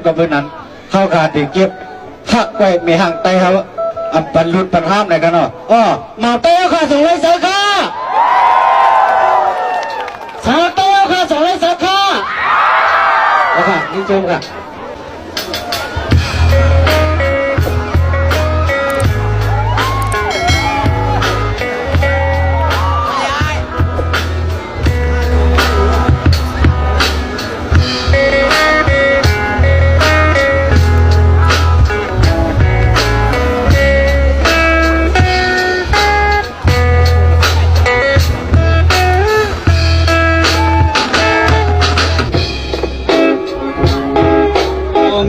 กับเพื่อนนั้นเข้าการติเก็บหักไว้มีห่างไตเขาอันปันรุดปันห้ามไหนกันเนาะมาเต้าค่ะส่งเลยเสือค่ะสาเต้าค่ะส่งเลยเสือค่ะเอาค่ะนี่ชมค่ะ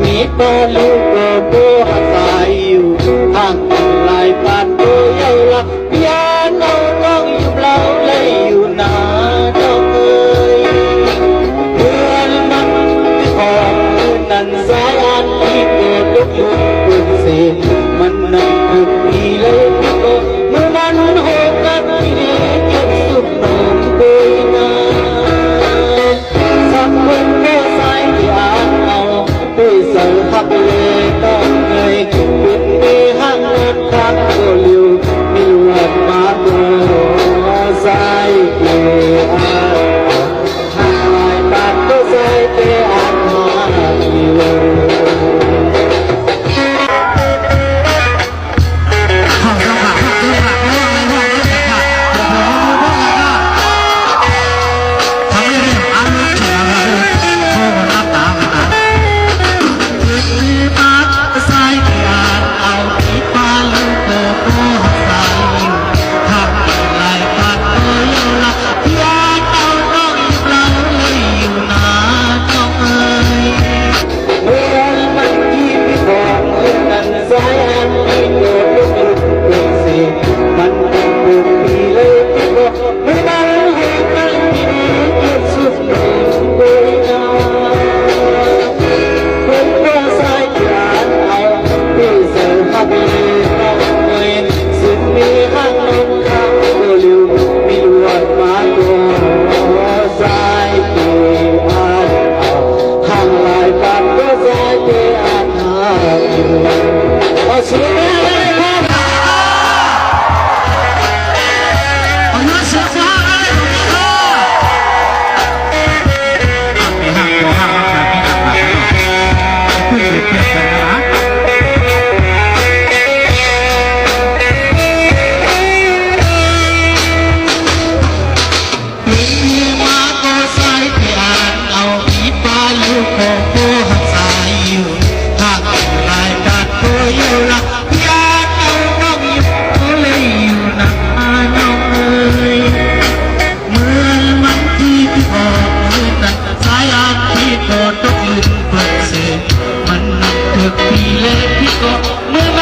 มีปลูกโบอาศัยอยู่ห่างกันหลายบ้านโบเยาละยานเอาน้องอยู่เปล่าเลยอยู่นาน้องเอ๋ยเพื่อนมันของนั่นสายอันที่เกิดลุกอยู่บนเส้นมันนั่งถึงปีเลยพี่ก็เมื่อมันโหกกันที่นี่จนสุดนอนโบยนาสักคนก็สายที่อ่านเอาที่เสือพักเลยต้องเงยเป็นมีห้างเงินคักโกลิวมีลวดมาโกสายเกอาห้างลายบาทก็สายเกอาหาลิวมันนับถึกปีเล็กพี่ก็เมื่อ